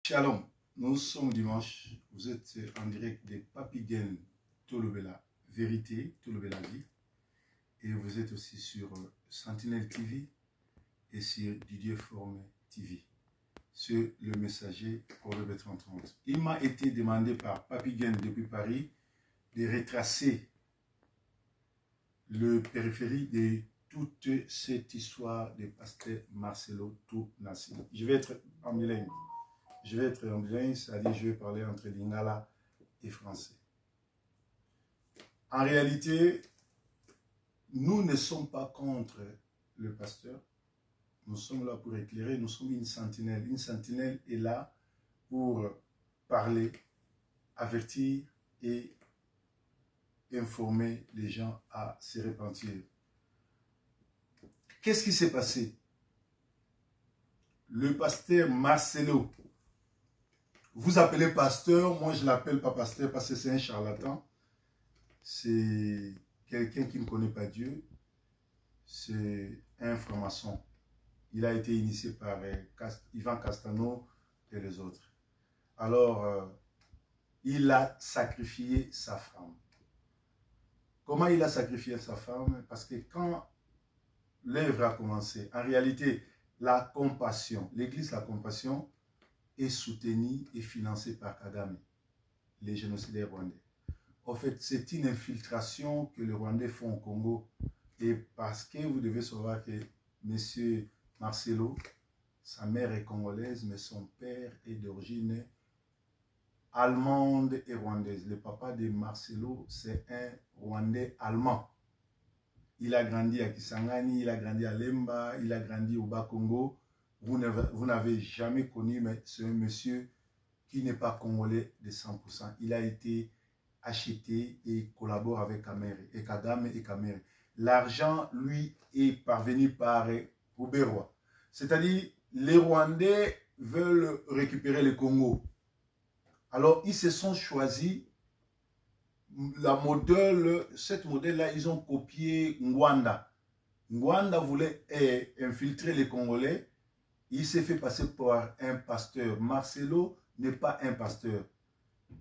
Shalom, nous sommes dimanche, vous êtes en direct des Papiguen Tolobela Vérité, Tolobela Vie, et vous êtes aussi sur Sentinelle TV et sur Didier Formé TV, sur le messager pour le 3030. Il m'a été demandé par Papiguen depuis Paris de retracer le périphérie de toute cette histoire de pasteur Marcelo Tounassi. Je vais être en bilingue. C'est-à-dire je vais parler entre lingala et français. En réalité, nous ne sommes pas contre le pasteur. Nous sommes là pour éclairer, nous sommes une sentinelle. Une sentinelle est là pour parler, avertir et informer les gens à se repentir. Qu'est-ce qui s'est passé? Le pasteur Marcelo, vous appelez pasteur, moi je ne l'appelle pas pasteur parce que c'est un charlatan. C'est quelqu'un qui ne connaît pas Dieu. C'est un franc-maçon. Il a été initié par Ivan Castano et les autres. Alors, il a sacrifié sa femme. Comment il a sacrifié sa femme? Parce que quand l'œuvre a commencé, en réalité, la compassion, l'église La Compassion, est soutenue et financée par Kagame, les génocidaires rwandais. En fait, c'est une infiltration que les Rwandais font au Congo. Et parce que vous devez savoir que M. Marcelo, sa mère est congolaise, mais son père est d'origine allemande et rwandaise. Le papa de Marcelo, c'est un Rwandais allemand. Il a grandi à Kisangani, il a grandi à Lemba, il a grandi au Bas-Congo. Vous n'avez jamais connu, mais c'est un monsieur qui n'est pas congolais de 100%. Il a été acheté et collabore avec Kagame et Kamere. L'argent, lui, est parvenu par Rouberois. C'est-à-dire, les Rwandais veulent récupérer le Congo. Alors, ils se sont choisis cette modèle-là, ils ont copié Ngwanda. Ngwanda voulait infiltrer les Congolais. Il s'est fait passer par un pasteur. Marcelo n'est pas un pasteur.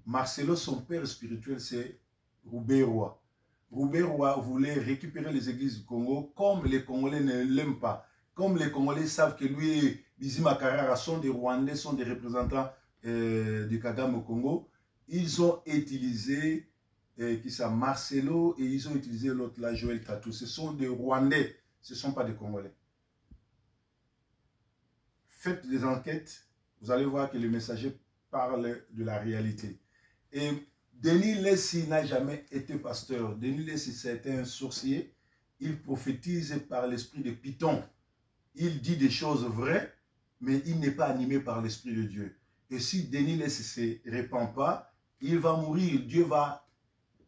Marcelo, son père spirituel, c'est Rouberois. Rouberois voulait récupérer les églises du Congo, comme les Congolais ne l'aiment pas. Comme les Congolais savent que lui et Bizima Karara sont des Rwandais, sont des représentants du Kagame au Congo, ils ont utilisé Marcelo et ils ont utilisé l'autre là, Joël Tatou. Ce sont des Rwandais, ce ne sont pas des Congolais. Faites des enquêtes, vous allez voir que le messager parle de la réalité. Et Denis Lessi n'a jamais été pasteur. Denis Lessi, c'était un sorcier. Il prophétise par l'esprit de Python. Il dit des choses vraies, mais il n'est pas animé par l'esprit de Dieu. Et si Denis Lessi ne se répand pas, il va mourir. Dieu va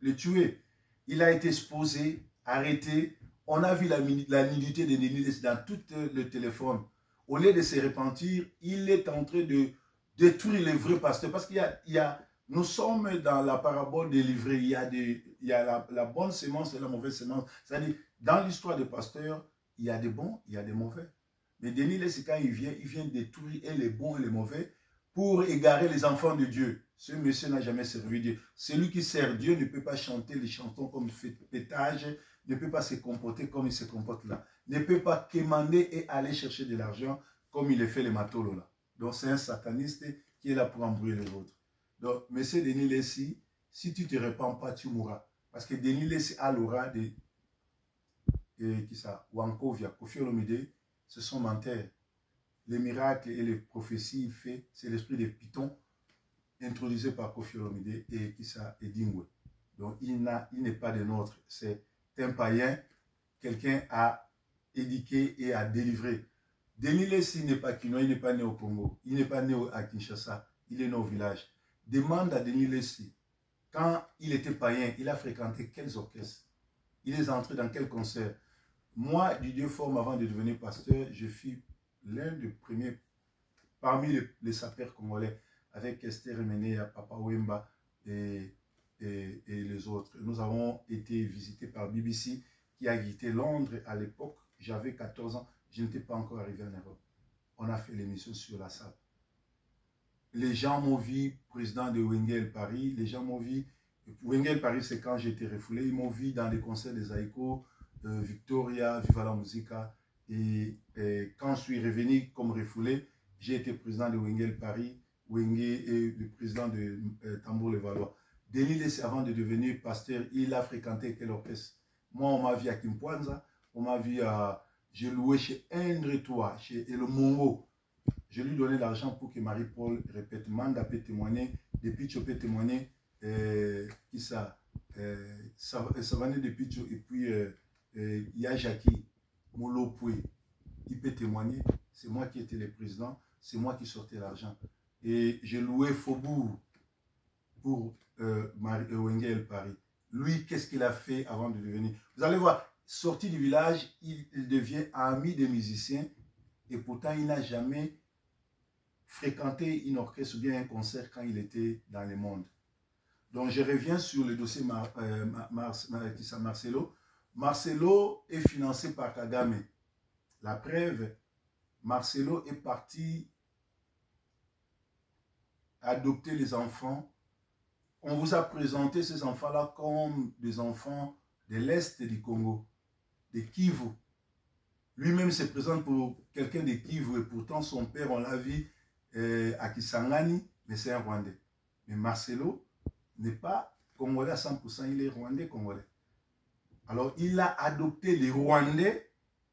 le tuer. Il a été exposé, arrêté. On a vu la nudité de Denis Lessi dans tout le téléphone. Au lieu de se repentir, il est en train de détruire les vrais pasteurs. Parce qu'il y a, nous sommes dans la parabole des livrets. Il y a la bonne sémence et la mauvaise sémence. C'est-à-dire, dans l'histoire des pasteurs, il y a des bons, il y a des mauvais. Mais Denis Lessi, quand il vient détruire et les bons et les mauvais pour égarer les enfants de Dieu. Ce monsieur n'a jamais servi Dieu. Celui qui sert Dieu ne peut pas chanter les chansons comme pétage, ne peut pas se comporter comme il se comporte là, ne peut pas quémander et aller chercher de l'argent comme il le fait les matolos là. Donc c'est un sataniste qui est là pour embrouiller les autres. Donc, monsieur Denis Lessi, si tu ne te répands pas, tu mourras. Parce que Denis Lessi a l'aura de Wankovia, Koffi Olomide, ce sont menteurs. Les miracles et les prophéties faits, c'est l'esprit de Python introduisé par Koffi Olomide et Dingwe. Donc il n'est pas de nôtre. C'est un païen, quelqu'un a éduqué et a délivré. Denis Lessi n'est pas Kinois, il n'est pas né au Congo, il n'est pas né à Kinshasa, il est né au village. Demande à Denis Lessi, quand il était païen, il a fréquenté quels orchestres? Il est entré dans quel concert? Moi, Didier Forme, avant de devenir pasteur, je fus l'un des premiers parmi les sapeurs congolais avec Esther Remene, Papa Wemba et les autres. Nous avons été visités par BBC qui a quitté Londres à l'époque. J'avais 14 ans, je n'étais pas encore arrivé en Europe. On a fait l'émission sur la salle. les gens m'ont vu président de Wengel Paris. Les gens m'ont vu. Wengel Paris, c'est quand j'étais refoulé. Ils m'ont vu dans les concerts des Aïko, Victoria, Viva la Musica. Et quand je suis revenu comme refoulé, j'ai été président de Wengel Paris, Wenge et le président de Tambour-le-Valois. Denis Lessy, avant de devenir pasteur, il a fréquenté quel orchestre? Moi, on m'a vu à Kimpwanza, on m'a vu à... J'ai loué chez Indre-Toi, chez Le Mongo. Je lui donnais l'argent pour que Marie-Paul répète. Manda peut témoigner, depuis tu peux témoigner, qui ça Savané de Picho, et puis il y a Jackie Molopoué, il peut témoigner. C'est moi qui étais le président, c'est moi qui sortais l'argent. Et j'ai loué Faubourg pour Wengel Paris. Lui, qu'est-ce qu'il a fait avant de devenir? Vous allez voir, sorti du village, il devient ami des musiciens et pourtant il n'a jamais fréquenté une orchestre ou bien un concert quand il était dans le monde. Donc je reviens sur le dossier Marcelo. Marcelo est financé par Kagame. La preuve, Marcelo est parti adopter les enfants. On vous a présenté ces enfants-là comme des enfants de l'Est du Congo, de Kivu. Lui-même se présente pour quelqu'un de Kivu et pourtant son père, on l'a vu à Kisangani, mais c'est un Rwandais. Mais Marcelo n'est pas Congolais à 100%, il est Rwandais-Congolais. Alors il a adopté les Rwandais,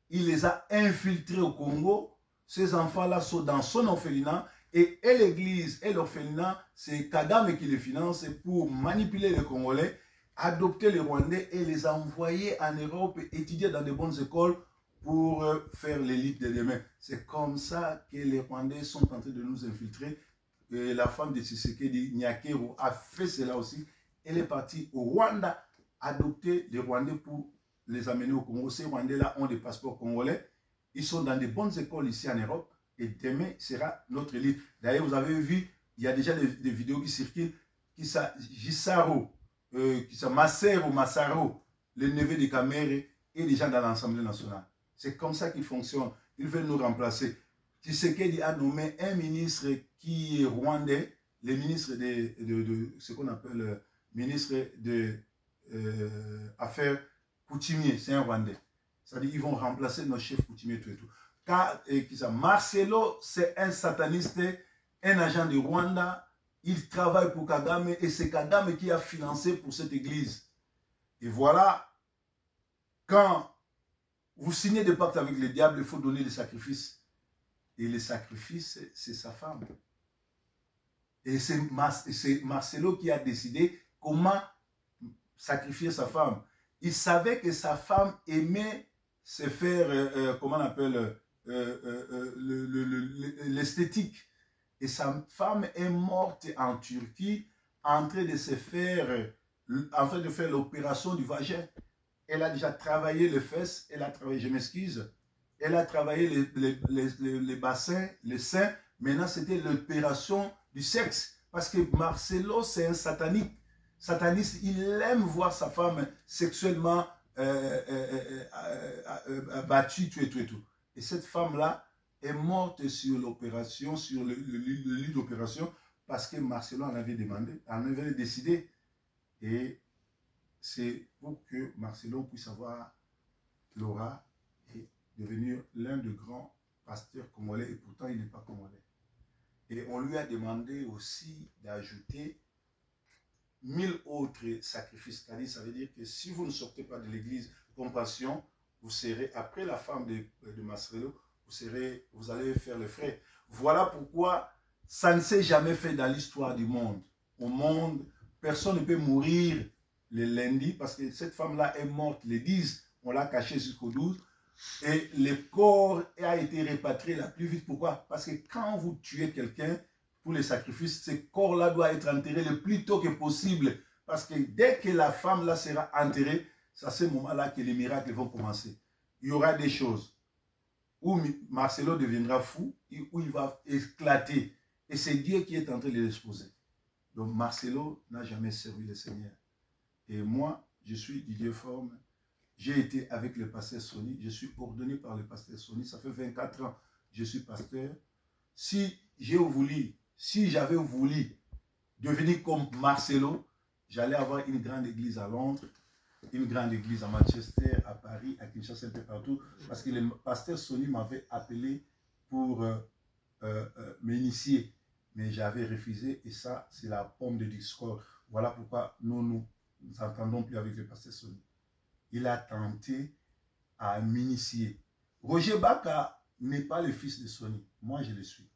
il les a infiltrés au Congo. Ces enfants-là sont dans son orphelinat. Et l'église et l'orphelinat, c'est Kagame qui les finance pour manipuler les Congolais, adopter les Rwandais et les envoyer en Europe, étudier dans de bonnes écoles pour faire l'élite de demain. C'est comme ça que les Rwandais sont en train de nous infiltrer. Et la femme de Tshisekedi, Nyakero, a fait cela aussi. Elle est partie au Rwanda adopter les Rwandais pour les amener au Congo. Ces Rwandais-là ont des passeports congolais. Ils sont dans de bonnes écoles ici en Europe. Et demain sera notre élite. D'ailleurs, vous avez vu, il y a déjà des vidéos qui circulent, qui ça, Gisaro, qui ça, Massero, Massaro, le neveu de Kamere, et les gens dans l'Assemblée nationale. C'est comme ça qu'ils fonctionnent. Ils veulent nous remplacer. Tshisekedi a nommé un ministre qui est rwandais, le ministre de ce qu'on appelle ministre des Affaires coutumiers, c'est un Rwandais. C'est-à-dire qu'ils vont remplacer nos chefs coutumiers, tout et tout. Car, Marcelo, c'est un sataniste, un agent du Rwanda. Il travaille pour Kagame et c'est Kagame qui a financé pour cette église. Et voilà, quand vous signez des pactes avec le diable, il faut donner des sacrifices. Et les sacrifices, c'est sa femme. Et c'est Marcelo qui a décidé comment sacrifier sa femme. Il savait que sa femme aimait se faire, comment on appelle, l'esthétique. Et sa femme est morte en Turquie en train de se faire, en train de faire l'opération du vagin. Elle a déjà travaillé les fesses, elle a travaillé, je m'excuse, elle a travaillé les bassins, les seins. Maintenant, c'était l'opération du sexe. Parce que Marcelo, c'est un satanique. Sataniste, il aime voir sa femme sexuellement battue, tout et tout et tout. Et cette femme-là est morte sur l'opération, sur le lit d'opération, parce que Marcelo en avait demandé, en avait décidé. Et c'est pour que Marcelo puisse avoir l'aura et devenir l'un des grands pasteurs congolais. Et pourtant, il n'est pas congolais. Et on lui a demandé aussi d'ajouter 1000 autres sacrifices. C'est-à-dire, ça veut dire que si vous ne sortez pas de l'église Compassion, vous serez, après la femme de Marcelo, vous allez faire les frais. Voilà pourquoi ça ne s'est jamais fait dans l'histoire du monde. Au monde, personne ne peut mourir le lundi parce que cette femme-là est morte le 10. On l'a cachée jusqu'au 12. Et le corps a été répatrié la plus vite. Pourquoi? Parce que quand vous tuez quelqu'un pour les sacrifices, ce corps-là doit être enterré le plus tôt que possible. Parce que dès que la femme-là sera enterrée, c'est à ce moment-là que les miracles vont commencer. Il y aura des choses où Marcelo deviendra fou, où il va éclater. Et c'est Dieu qui est en train de l'exposer. Donc Marcelo n'a jamais servi le Seigneur. Et moi, je suis Didier Forme. J'ai été avec le pasteur Sony. Je suis ordonné par le pasteur Sony. Ça fait 24 ans que je suis pasteur. Si j'ai voulu Si j'avais voulu devenir comme Marcelo, j'allais avoir une grande église à Londres, une grande église à Manchester, à Paris, à Kinshasa, un peu partout, parce que le pasteur Sony m'avait appelé pour m'initier, mais j'avais refusé, et ça, c'est la pomme de discorde. Voilà pourquoi nous n'entendons plus avec le pasteur Sony. Il a tenté à m'initier. Roger Baka n'est pas le fils de Sony, moi je le suis.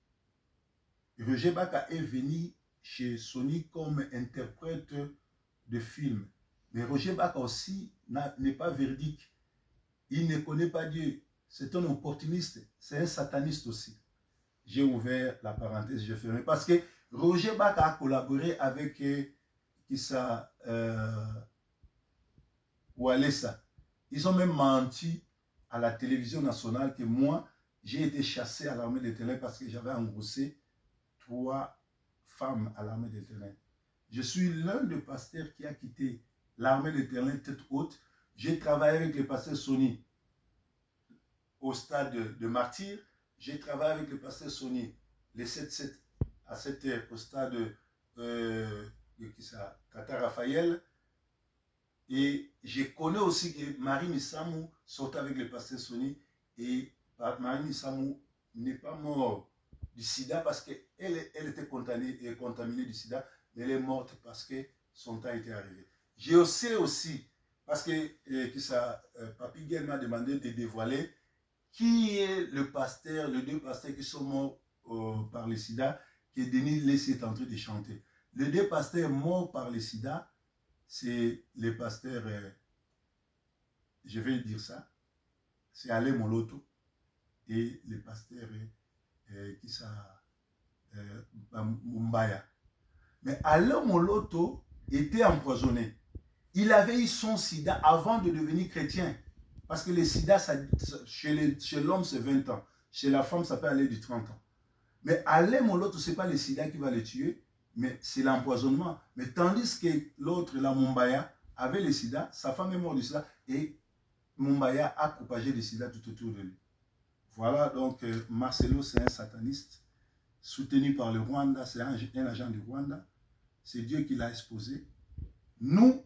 Roger Baka est venu chez Sony comme interprète de film. Mais Roger Baka aussi n'est pas véridique. Il ne connaît pas Dieu. C'est un opportuniste. C'est un sataniste aussi. J'ai ouvert la parenthèse, je ferme. Parce que Roger Baka a collaboré avec Walesa. Ils ont même menti à la télévision nationale que moi, j'ai été chassé à l'armée des ténèbres parce que j'avais engrossé 3 femmes à l'armée des ténèbres. Je suis l'un des pasteurs qui a quitté l'armée des ténèbres tête haute. J'ai travaillé avec le pasteur Sony au stade de Martyr. J'ai travaillé avec le pasteur Sony les 7-7 à 7 heures au stade Tata Raphaël. Et je connais aussi que Marie Missamou sortait avec le pasteur Sony. Et Marie Missamou n'est pas morte du sida parce qu'elle était contaminée du sida, mais elle est morte parce que son temps était arrivé. Je sais aussi, parce que Papi Guel m'a demandé de dévoiler qui est le pasteur, les 2 pasteurs qui sont morts par le sida, que Denis Lessé est en train de chanter. Les 2 pasteurs morts par le sida, c'est les pasteurs, je vais dire ça, c'est Alain Moloto et les pasteurs Mumbaya. Mais Alain Moloto était empoisonné. Il avait eu son sida avant de devenir chrétien. Parce que le sida, chez l'homme, c'est 20 ans. Chez la femme, ça peut aller de 30 ans. Mais Alain Moloto, ce n'est pas le sida qui va le tuer, mais c'est l'empoisonnement. Mais tandis que l'autre, la Mumbaya, avait le sida, sa femme est morte du sida, et Mumbaya a propagé le sida tout autour de lui. Voilà, donc Marcelo, c'est un sataniste, soutenu par le Rwanda, c'est un agent du Rwanda. C'est Dieu qui l'a exposé. Nous,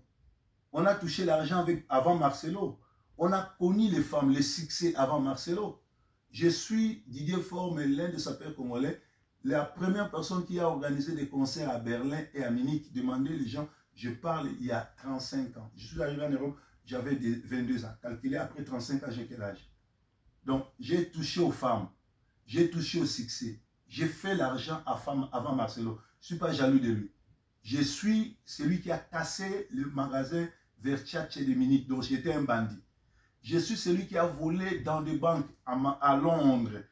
on a touché l'argent avant Marcelo. On a connu les femmes, les succès avant Marcelo. Je suis Didier Forme, l'un des sapeurs congolais, la première personne qui a organisé des concerts à Berlin et à Munich, demandait les gens, je parle il y a 35 ans. Je suis arrivé en Europe, j'avais 22 ans. Calculé après 35 ans, j'ai quel âge? Donc, j'ai touché aux femmes, j'ai touché au succès. J'ai fait l'argent avant Marcelo. Je ne suis pas jaloux de lui. Je suis celui qui a cassé le magasin Versace de Munich, donc j'étais un bandit. Je suis celui qui a volé dans des banques à Londres,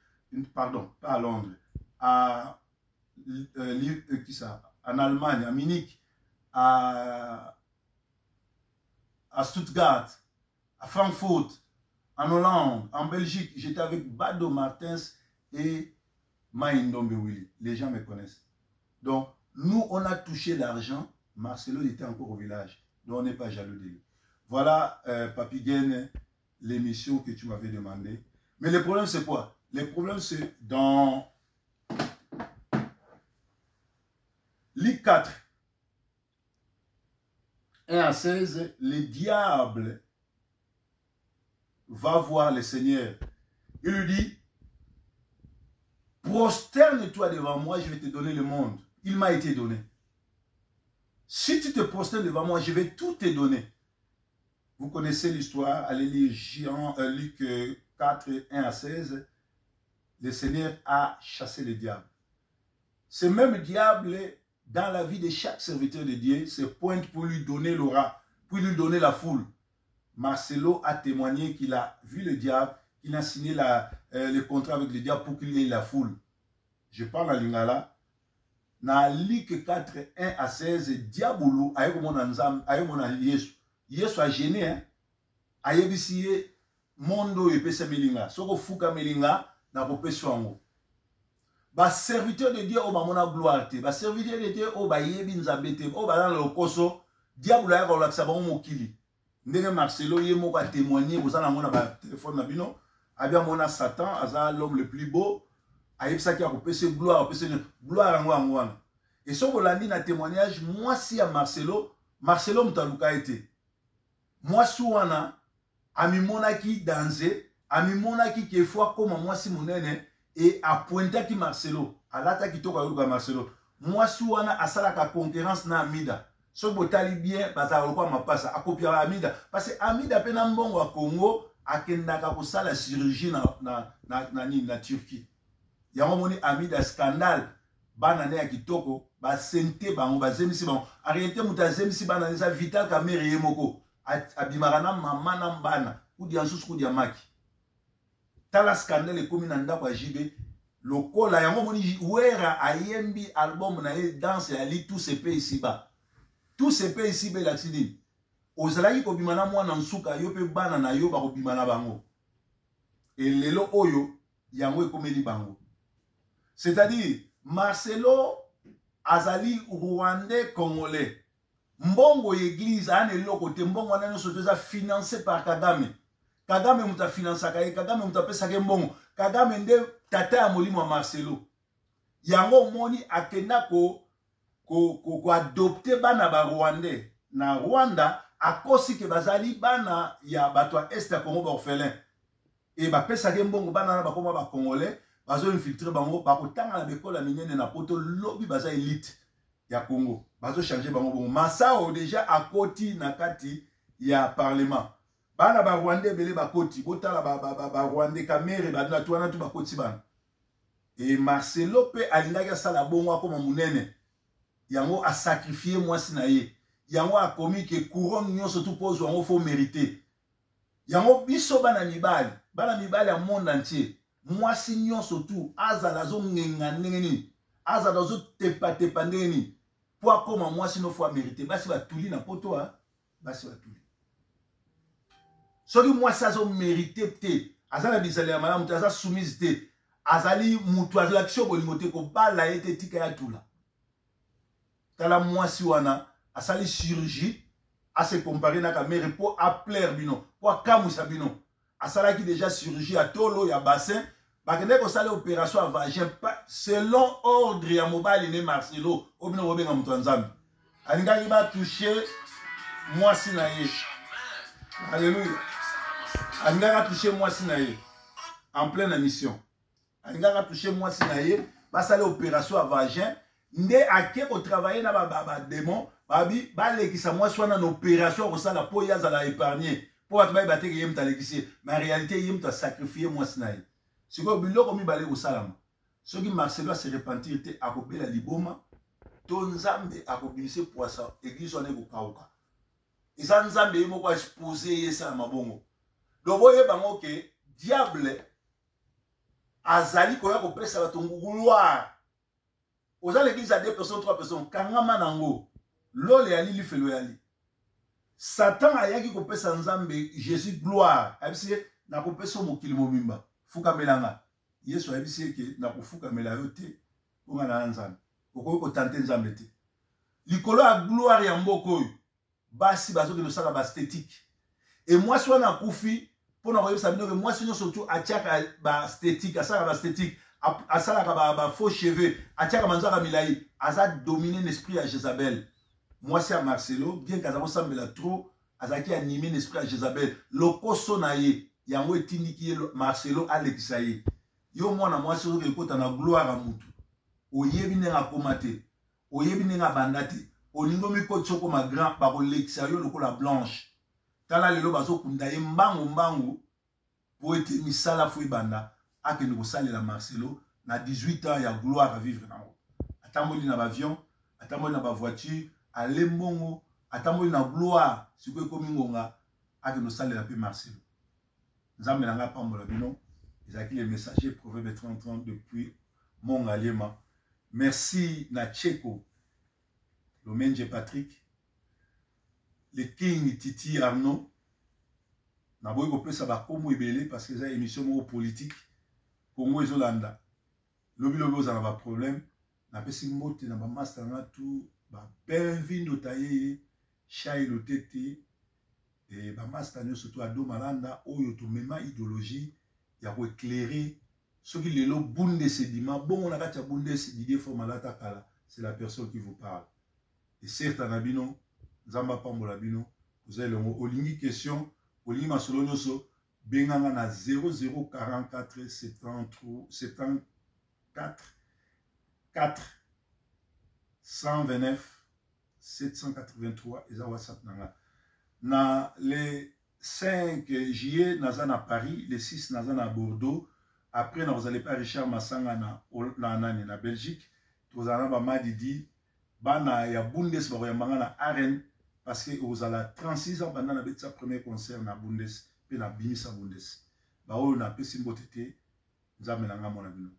pardon, pas à Londres, en Allemagne, à Munich, à Stuttgart, à Francfort, en Hollande, en Belgique. J'étais avec Bado Martins et Maïndombe Willy. Les gens me connaissent. Donc, nous, on a touché l'argent. Marcelo était encore au village. Donc, on n'est pas jaloux de lui. Voilà, Papi Gaine, l'émission que tu m'avais demandé. Mais le problème, c'est quoi? Le problème, c'est dans Luc 4, 1 à 16, le diable va voir le Seigneur. Il lui dit, prosterne-toi devant moi, je vais te donner le monde. Il m'a été donné. Si tu te prosternes devant moi, je vais tout te donner. Vous connaissez l'histoire, allez lire Luc 4, 1 à 16. Le Seigneur a chassé le diable. Ce même diable, dans la vie de chaque serviteur de Dieu, se pointe pour lui donner l'aura, pour lui donner la foule. Marcelo a témoigné qu'il a vu le diable, qu'il a signé le contrat avec le diable pour qu'il ait la foule. Je parle à Lingala. Dans Luc 4, 1 à 16, diabolo a eu mon Yesu. Yesu a gêné, hein. A yebisiye mondo epesa melinga. Soko fuka melinga na kopesa wango. Ba serviteur de Dieu o ba mona gloire te. Ba serviteur de Dieu o ba yebi nzambe te. O ba dans le koso diabolo ya ko lakisa ba mokili. Ndenge Marcelo ye moko a témoigné, vous en avez mon téléphone na bino. Abia mona Satan, aza l'homme le plus beau. ayebisaki akopesa gloire apesa gloire yango yango wana. Et soki olandi na témoignage mwasi ya Marcelo moto aluka ete mwasi wana amimonaki danger, amimonaki ke fo akoma mwasi monene et apointaki Marcelo alata kitoko ayoluka Marcelo. Mwasi wana asalaka concurrence na Amida. Soki botali bien bazala lokwa mapasa akopia Amida parce que Amida pe na mbongo wa Congo akendaka kosala chirurgie na Turquie. Yango moni Amida scandale bana ne ya kitoko ba sente bango ba zemisi bango. En réalité muta zemisi bana neza Vital Kamerhe yemoko abimaka na mama na mbana kudi ansusu kudi amaki. Tala scandale ekomi na ndako ya JB lokola yango moni wera ayembi album na ye danse ya li tout se paye ici-bas. Tout se paye ici-bas l'accident. Ozalaki kobima na mwana nsuka yo pe bana na yo bakobima na bango. Et lelo oyo yango ekomeli bango. C'est-à-dire Marcelo azali Rwandais Congolais. Mbongo église ane loko te mbongo wana nyonso eza financé par Kagame. Kagame muta financaka ye, Kagame muta pesaka mbongo. Kagame nde tata ya molimo wa Marcelo. Yango moni akenda ko adopter bana ba Rwandais na Rwanda akosi ke bazali bana ya bato ya Est ya Congo ba orphelin. Et ba pesaka mbongo bana na bakoma ba Congolais. Bazo infiltrer bango bakotanga na bekola minene na poto lobby baza elite ya Congo bazo changer bango bongo Masao déjà akoti na kati ya parlement bana ba Rwandais belé bakoti botala ba Rwandais Kamerhe bana tuana tu bakoti bana et Marcelo pe alingaki sala bongo akoma munene yango a sacrifier mwasi na ye yango akomi ke couronne nyonso tu pose yango faut mériter yango biso bana mibali ya monde entier. Mwasi nyonso tu azala zo ngenga ndenge azala zo tepa ndenge nini po akoma mwasi no fois mérité basi batuli na poto basi batuli soki mwasi azo mérité te azala bizali ya malamu te aza soumise te azali mutu azala kisho bolingo te ko bala ete tika ya tula tala mwasi wana asali chirurgie a se comparer na Kamerhe po a plaire bino po akamwisa bino asalaki déjà chirurgie à tolo ya bassin bakende ko sala opération à vagin selon ordre ya mobali ne Marcelo obino obenga mutu nzambe alingaki ba toucher mwasi na ye. Alléluia. Alingaki toucher mwasi na ye en pleine mission. Alingaki toucher mwasi na ye ba sala opération à vagin nde ake ko travailler na ba démon babi ba lekisa mwasi wana na opération ko sala po ya zala épargner. Pour atbaye bateke yem talekisi mais en réalité yem ta sacrifier mwasi na ye. Siko biloko mibale ko salama. Soki Marcelo se repentir te akobela liboma to nzambe akobinise poisa église wana ko kauka. Isa nzambe yemo ko exposer yesa mabongo. Lobo ye bango ke diable azali ko ya ko pesa batongo gloire. Oza l'église à 2 personnes 3 personnes kangama nango. Lole yali lifelo yali. Satan ayaki ko pesa nzambe Jésus gloire. Abisi na ko pesa mokili momimba. Fuka melanga. Yesu abisi ke na ko fuka melayo te. Onga na nzambe. Oko ko tenter nzambe te. Likolo a gloire ya mboko oyo. Basi bazo ke no sala ba esthétique. Et moi soit na kufi pour na ko yebisa bino ke moi sinon surtout atiaka ba esthétique, asala ba esthétique, asala ka ba faux cheveux, atiaka manzaka milai, aza dominer l'esprit à Jézabel. Moi c'est à Marcelo, bien qu'azako sambela trop, azaki animer l'esprit à Jézabel. Lokoso na ye, yango etindiki Marcelo alekisa ye. Yo mwana mwasi ozo ekota na gloire a mutu. Oyebi nenga komate, oyebi nenga bandate, olingo miko tsoko ma grand ba kolekisa yo lokola blanche. Tala lelo bazo kunda ye mbangu po ete misala fui banda akende kosalela Marcelo na 18 ans ya gloire à vivre nango. Atamboli na avion, atamboli na ba voiture, alembongo, atamboli na gloire, siko ekomi ngonga akende kosalela pe Marcelo. Nzambe nanga pambola bino, ezaki les messagers Proverbe 30 depuis Mongaliema. Merci na Tcheko, Lomenje Patrick, le King Titi Arnaud. Na boy ko pesa ba komo ebele parce que ça émission mo politique. Congo ezolanda. Lobi oza na ba problème. Na pesi mbote na ba master na tout ba bienvenue taye Chai Lotete et ba master no surtout Ado Malanda oyo to mema idéologie ya ko éclairer Ce qui est le Bundesedima, bon, on a dit Didier Formalata Kala, c'est la personne qui vous parle. Et certes, Anabino, Zamba Pambolabino, vous avez le mot, Olingi question, Olingi Masolonoso, Benganga na 0044 74 4 129 783, et ça WhatsApp nanga. Na les 5 juillet, naza na Paris, les 6 naza na Bordeaux. Après, vous allez pas Richard Massanga na Belgique. Vous allez pas Madidi. Bana ya Bundes, vous allez na Arène. Parce que vous allez 36 ans pendant la premier concert na Bundes. Puis na Bimisa Bundes. Bah, on a peu Simbotete. Vous avez na mon abino.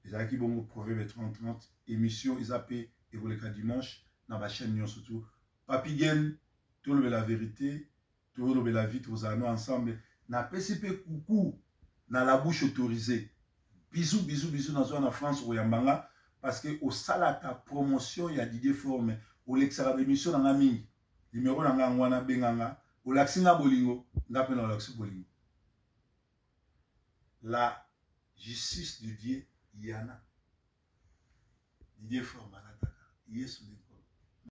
Les acquis bon proverbe 30-30. Émission, ils appellent et vous les cas dimanche. Na ma chaîne surtout. Papi Gen, tout le la vérité. Tout le la vie, vous allez ensemble. Na PCP coucou. Dans la bouche autorisée. Bisous, bisous, bisous dans la France ou Yambanga. Parce que au salata promotion, il y a Didier Forme. Au l'extra d'émission dans la mine. Numéro dans la ngwana benganga. Au laxina bolingo. N'appelle dans l'axe bolingo. La justice de Dieu, il y en a. Didier Forme à l'attaque. Yes,